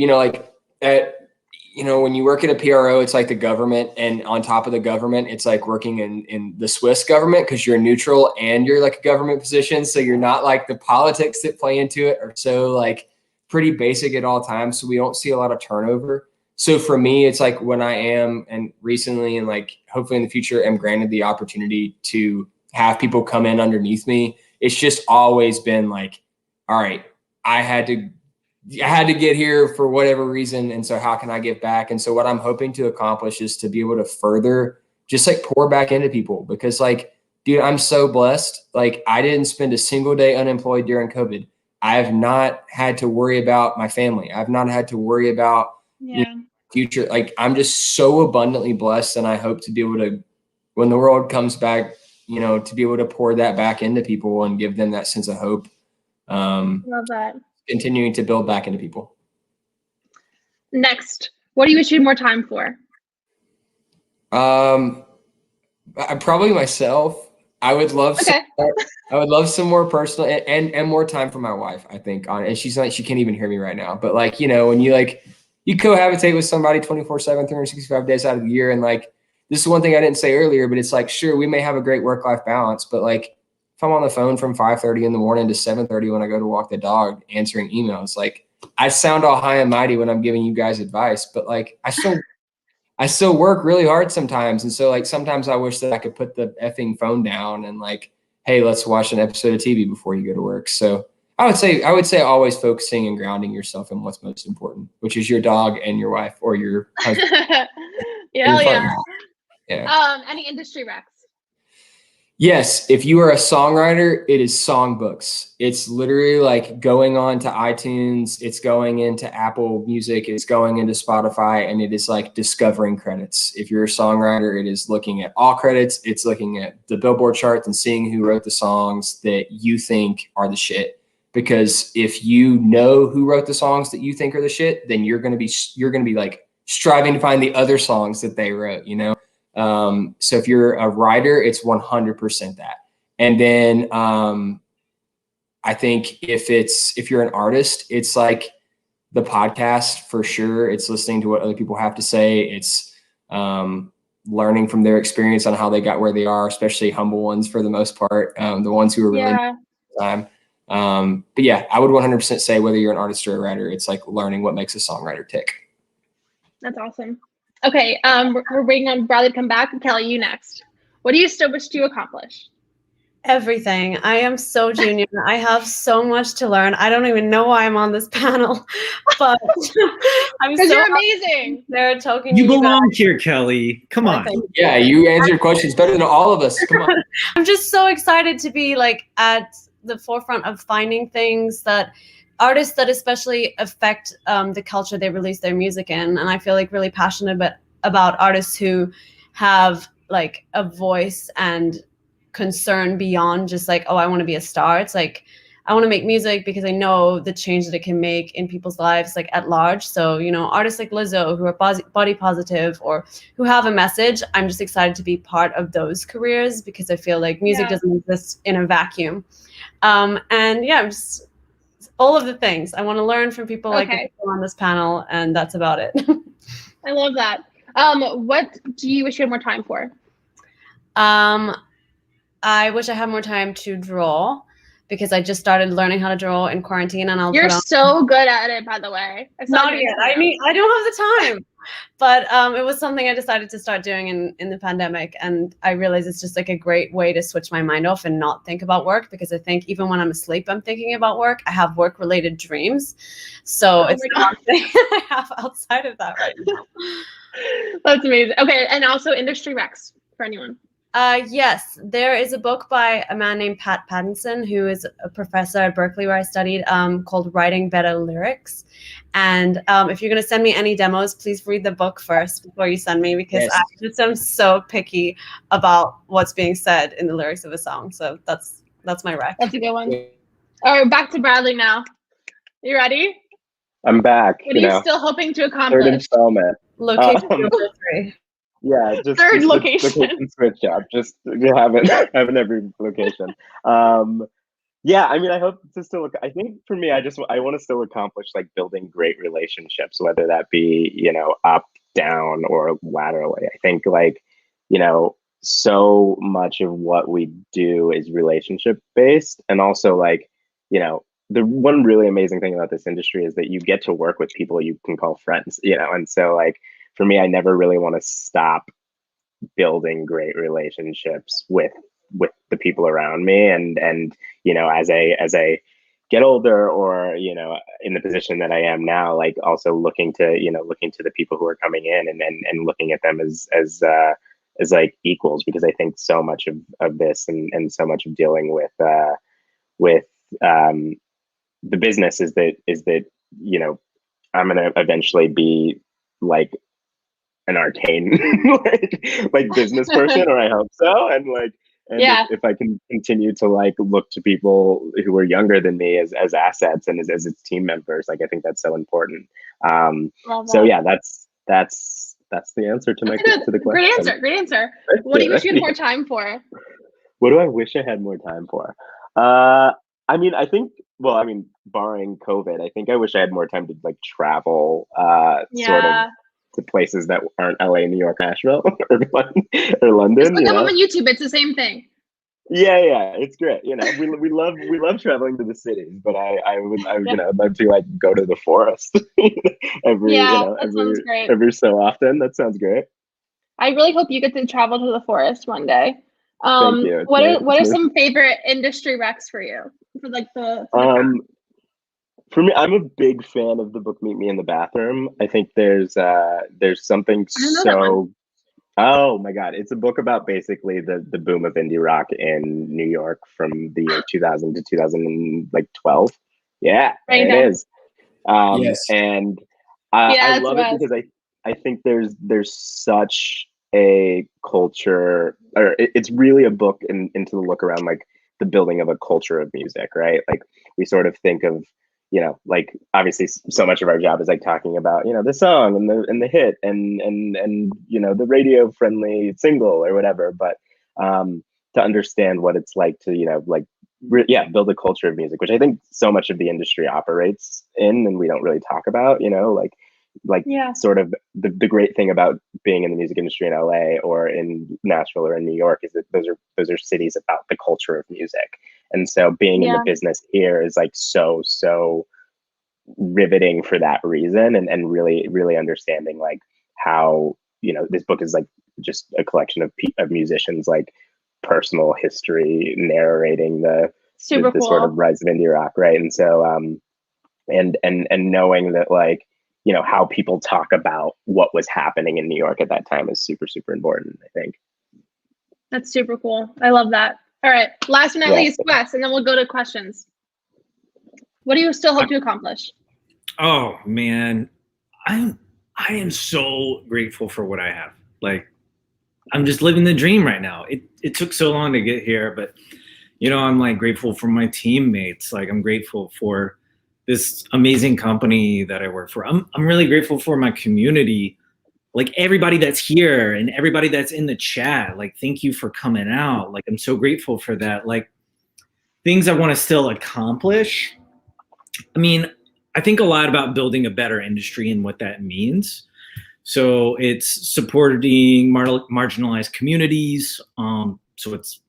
When you work at a PRO, it's like the government, and on top of the government, it's like working in the Swiss government, because you're neutral and you're like a government position. So you're not like the politics that play into it are so like pretty basic at all times. So we don't see a lot of turnover. So for me, it's like when I am, and recently, and like hopefully in the future, am granted the opportunity to have people come in underneath me, it's just always been like, all right, I had to get here for whatever reason. And so how can I give back? And so what I'm hoping to accomplish is to be able to further just like pour back into people, because like, dude, I'm so blessed. Like, I didn't spend a single day unemployed during COVID. I have not had to worry about my family. I've not had to worry about future. Like, I'm just so abundantly blessed. And I hope to be able to, when the world comes back, to be able to pour that back into people and give them that sense of hope. Love that. Continuing to build back into people. Next, what do you wish you had more time for? Probably myself. I would love some more personal and more time for my wife, I think. And she can't even hear me right now. But like, when you cohabitate with somebody 24/7, 365 days out of the year, and like, this is one thing I didn't say earlier, but it's like, sure, we may have a great work-life balance, but like, if I'm on the phone from 5:30 in the morning to 7:30 when I go to walk the dog, answering emails, like, I sound all high and mighty when I'm giving you guys advice, but like, I still work really hard sometimes. And so like, sometimes I wish that I could put the effing phone down and like, hey, let's watch an episode of TV before you go to work. So I would say always focusing and grounding yourself in what's most important, which is your dog and your wife or your husband. Yeah. Yeah. Any industry recs? Yes. If you are a songwriter, it is songbooks. It's literally like going on to iTunes. It's going into Apple Music. It's going into Spotify, and it is like discovering credits. If you're a songwriter, it is looking at all credits. It's looking at the Billboard charts and seeing who wrote the songs that you think are the shit. Because if you know who wrote the songs that you think are the shit, then you're going to be like striving to find the other songs that they wrote, So if you're a writer, it's 100% that. And then I think if you're an artist, it's like the podcast for sure. It's listening to what other people have to say. It's learning from their experience on how they got where they are, especially humble ones for the most part, the ones who are really time. But yeah, I would 100% say whether you're an artist or a writer, it's like learning what makes a songwriter tick. That's awesome. Okay, we're waiting on Bradley to come back. Kelly, you next. What do you still wish to accomplish? Everything. I am so junior. I have so much to learn. I don't even know why I'm on this panel, but I'm so you're amazing. They're talking. You belong here, Kelly. Come on. Yeah, you answered questions better than all of us. Come on. I'm just so excited to be like at the forefront of finding things that artists that especially affect the culture they release their music in. And I feel like really passionate about artists who have like a voice and concern beyond just like, oh, I want to be a star. It's like, I want to make music because I know the change that it can make in people's lives, like at large. So, artists like Lizzo who are body positive or who have a message, I'm just excited to be part of those careers because I feel like music doesn't exist in a vacuum. And yeah, just all of the things I want to learn from people like the people on this panel, and that's about it. I love that. What do you wish you had more time for? I wish I had more time to draw because I just started learning how to draw in quarantine, and You're so good at it, by the way. Not yet. I don't have the time, but it was something I decided to start doing in the pandemic, and I realized it's just like a great way to switch my mind off and not think about work, because I think even when I'm asleep, I'm thinking about work. I have work-related dreams, so it's not something I have outside of that right now. That's amazing. Okay, and also industry recs for anyone. Yes, there is a book by a man named Pat Pattinson, who is a professor at Berkeley where I studied, called Writing Better Lyrics. And if you're going to send me any demos, please read the book first before you send me, because I just am so picky about what's being said in the lyrics of a song. So that's my rec. That's a good one. All right, back to Bradley now. You ready? I'm back. What are you still hoping to Third accomplish? installment. Location number 3. Yeah, just Third just location. location switch up. Just having every location. Yeah, I mean, I hope to still. I think for me, I want to still accomplish like building great relationships, whether that be up, down, or laterally. I think like so much of what we do is relationship based, and also like the one really amazing thing about this industry is that you get to work with people you can call friends, and so like for me, I never really want to stop building great relationships with the people around me, and as I get older, or in the position that I am now, like also looking to the people who are coming in, and looking at them as like equals, because I think so much of this, and so much of dealing with the business is that I'm gonna eventually be like an arcane like business person, or I hope so. And like, Yeah. if I can continue to like look to people who are younger than me as assets, and as its team members, like I think that's so important. So yeah, that's the answer to the question. Great answer. What do you wish you had more time for? What do I wish I had more time for? I mean, barring COVID, I think I wish I had more time to like travel, sort of to places that aren't LA, New York, Nashville, or London. Just look them up on YouTube. It's the same thing. Yeah, it's great. We love traveling to the cities, but I'd love to like go to the forest sounds great. every so often. That sounds great. I really hope you get to travel to the forest one day. Thank you. What are some favorite industry recs for you? For like for me, I'm a big fan of the book Meet Me in the Bathroom. I think there's something so. Oh my God, it's a book about basically the boom of indie rock in New York from the year 2000 to 2012. Yeah, there it is. Yes. And I love it because I think there's such a culture, or it's really a book into the look around like the building of a culture of music, right? Like we sort of think of like obviously so much of our job is like talking about the song and the hit and the radio friendly single or whatever, but to understand what it's like to build a culture of music, which I think so much of the industry operates in, and we don't really talk about, sort of the great thing about being in the music industry in LA or in Nashville or in New York is that those are cities about the culture of music. And so being in the business here is like so riveting for that reason, and really, really understanding like how, this book is like just a collection of musicians, like personal history narrating the cool. sort of rise of indie rock. Right. And so, and knowing that like, how people talk about what was happening in New York at that time is super, super important, I think. That's super cool. I love that. All right. Last but not least, Wes, and then we'll go to questions. What do you still hope to accomplish? Oh man, I am so grateful for what I have. Like, I'm just living the dream right now. It took so long to get here, but I'm like grateful for my teammates. Like, I'm grateful for this amazing company that I work for. I'm really grateful for my community. Like everybody that's here and everybody that's in the chat, like, thank you for coming out. Like, I'm so grateful for that. Like, things I want to still accomplish. I mean, I think a lot about building a better industry and what that means. So it's supporting marginalized communities. So it's,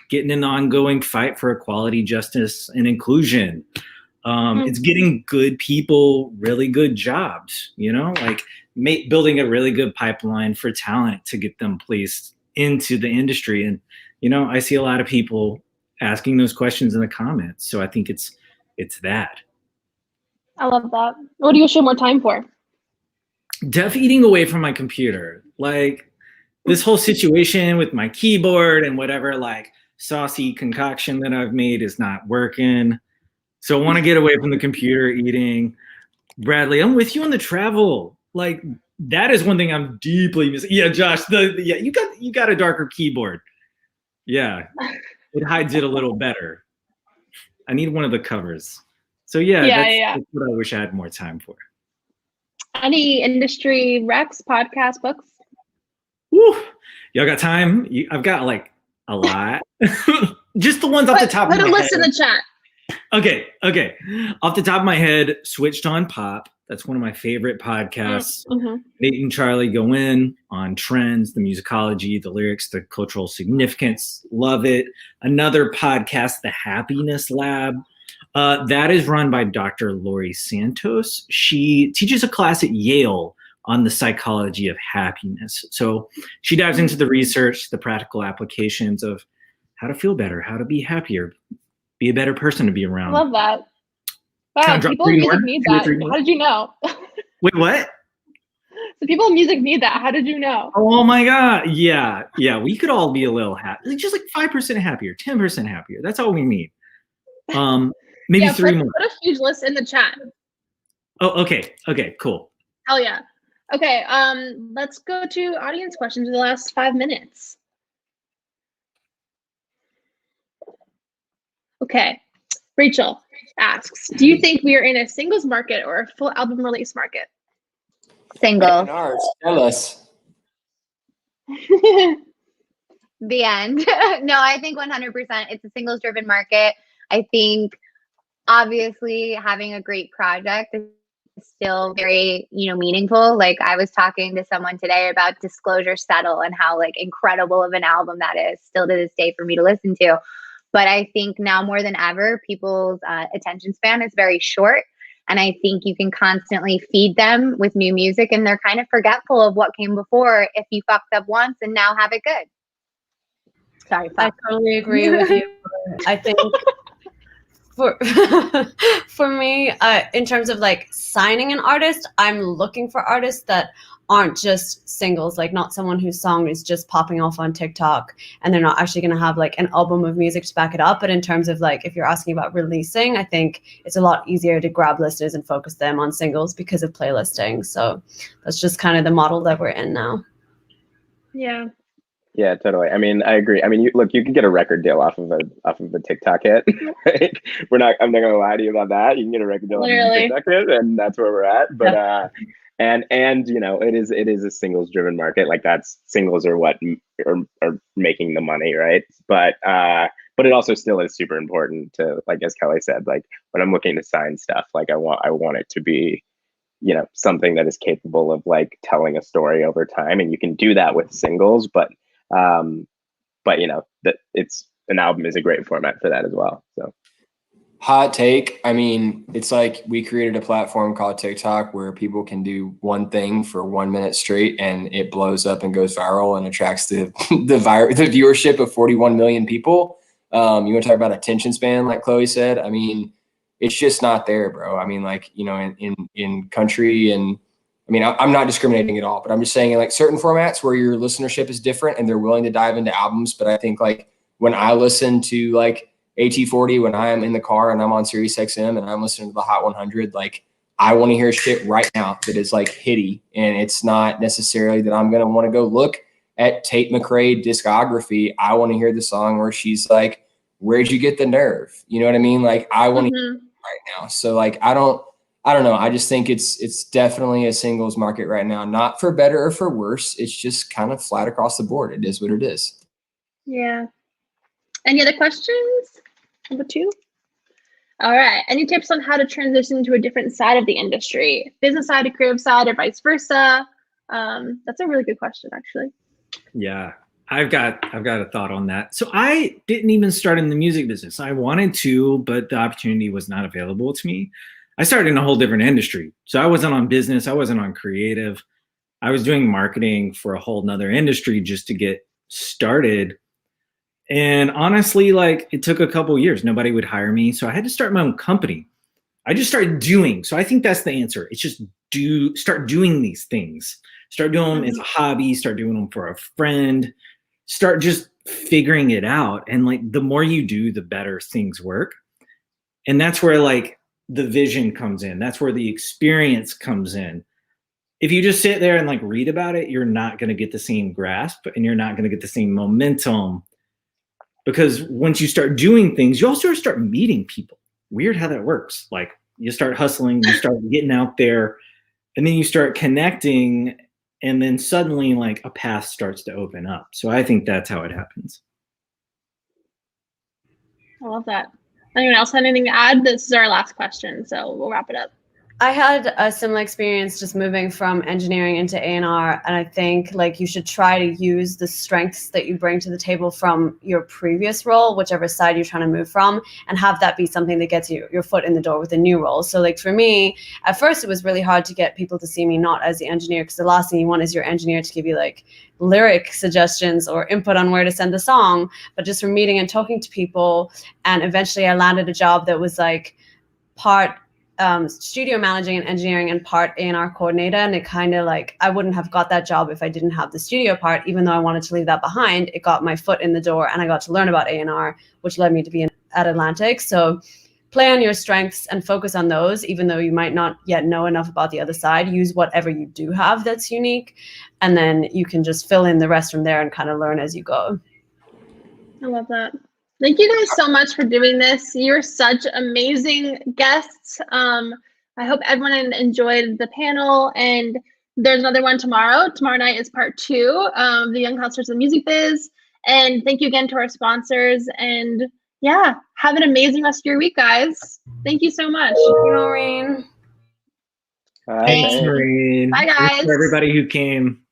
getting an ongoing fight for equality, justice, and inclusion. It's getting good people really good jobs, like building a really good pipeline for talent to get them placed into the industry. And, I see a lot of people asking those questions in the comments. So I think it's that. I love that. What do you wish you had more time for? Eating away from my computer. Like this whole situation with my keyboard and whatever, like saucy concoction that I've made is not working. So I want to get away from the computer eating. Bradley, I'm with you on the travel. Like that is one thing I'm deeply missing. Yeah, Josh, you got a darker keyboard. Yeah, it hides it a little better. I need one of the covers. So yeah, that's what I wish I had more time for. Any industry recs, podcasts, books? Woo. Y'all got time? I've got like a lot. Just the ones off the top of my head. Put a list in the chat. Okay. Off the top of my head, Switched on Pop. That's one of my favorite podcasts. Mm-hmm. Nate and Charlie go in on trends, the musicology, the lyrics, the cultural significance. Love it. Another podcast, The Happiness Lab. That is run by Dr. Lori Santos. She teaches a class at Yale on the psychology of happiness. So she dives into the research, the practical applications of how to feel better, how to be happier, be a better person to be around. I love that. Wow, people in music need that. How did you know? Wait, what? So people in music need that. How did you know? Oh my God. Yeah. We could all be a little happy. Just like 5% happier, 10% happier. That's all we need. Maybe three more. Put a huge list in the chat. Oh, okay. Okay, cool. Hell yeah. Okay, let's go to audience questions in the last 5 minutes. Okay, Rachel asks, do you think we are in a singles market or a full album release market? Single. Tell us. The end. No, I think 100% it's a singles driven market. I think obviously having a great project is still very, meaningful. Like I was talking to someone today about Disclosure Settle and how like incredible of an album that is still to this day for me to listen to. But I think now more than ever, people's attention span is very short. And I think you can constantly feed them with new music and they're kind of forgetful of what came before if you fucked up once and now have it good. Sorry, I totally agree with you. I think for me, in terms of like signing an artist, I'm looking for artists that aren't just singles, like not someone whose song is just popping off on TikTok and they're not actually going to have like an album of music to back it up. But in terms of like, if you're asking about releasing, I think it's a lot easier to grab listeners and focus them on singles because of playlisting. So that's just kind of the model that we're in now. Yeah, totally. I mean, I agree. I mean, you can get a record deal off of a TikTok hit. Right? I'm not gonna lie to you about that. You can get a record deal off of a TikTok hit, and that's where we're at. But and it is a singles driven market. Like singles are what are making the money, right? But it also still is super important to, like as Kelly said, like when I'm looking to sign stuff, like I want it to be, something that is capable of like telling a story over time, and you can do that with singles, but that it's an album is a great format for that as well. So hot take. I mean, it's like we created a platform called TikTok where people can do one thing for 1 minute straight and it blows up and goes viral and attracts the viewership of 41 million people. You want to talk about attention span, like Chloe said? I mean, it's just not there, bro. I mean, like, in country and I mean, I'm not discriminating at all, but I'm just saying like certain formats where your listenership is different and they're willing to dive into albums. But I think like when I listen to like AT40, when I am in the car and I'm on Sirius XM and I'm listening to the Hot 100, like I want to hear shit right now that is like hitty. And it's not necessarily that I'm going to want to go look at Tate McRae discography. I want to hear the song where she's like, where'd you get the nerve? You know what I mean? Like I want to hear it right now. So like, I don't know. I just think it's definitely a singles market right now, not for better or for worse. It's just kind of flat across the board. It is what it is. Yeah. Any other questions? Number 2. All right. Any tips on how to transition to a different side of the industry? Business side, a creative side, or vice versa? That's a really good question, actually. Yeah. I've got a thought on that. So I didn't even start in the music business. I wanted to, but the opportunity was not available to me. I started in a whole different industry. So I wasn't on business. I wasn't on creative. I was doing marketing for a whole nother industry just to get started. And honestly, like it took a couple of years. Nobody would hire me. So I had to start my own company. I just started doing. So I think that's the answer. It's just start doing these things. Start doing them as a hobby. Start doing them for a friend. Start just figuring it out. And like the more you do, the better things work. And that's where like the vision comes in. That's where the experience comes in. If you just sit there and like read about it, you're not going to get the same grasp and you're not going to get the same momentum, because once you start doing things, you also start meeting people. weird how that works. Like you start hustling, you start getting out there, and then you start connecting, and then suddenly like a path starts to open up. So I think that's how it happens. I love that. Anyone else have anything to add? This is our last question, so we'll wrap it up. I had a similar experience just moving from engineering into A&R, and I think like you should try to use the strengths that you bring to the table from your previous role, whichever side you're trying to move from, and have that be something that gets you your foot in the door with a new role. So like for me, at first it was really hard to get people to see me not as the engineer, because the last thing you want is your engineer to give you like lyric suggestions or input on where to send the song, but just from meeting and talking to people. And eventually I landed a job that was like part studio managing and engineering and part A&R coordinator. And it kind of like, I wouldn't have got that job if I didn't have the studio part, even though I wanted to leave that behind. It got my foot in the door and I got to learn about A&R, which led me to be at Atlantic. So play on your strengths and focus on those, even though you might not yet know enough about the other side. Use whatever you do have that's unique, and then you can just fill in the rest from there and kind of learn as you go. I love that. Thank you guys so much for doing this. You're such amazing guests. I hope everyone enjoyed the panel, and there's another one tomorrow. Tomorrow night is part 2 of the Young Hustlers of the Music Biz. And thank you again to our sponsors. And yeah, have an amazing rest of your week, guys. Thank you so much. Thank you, Noreen. Thanks, Noreen. Bye, guys. Thanks for everybody who came.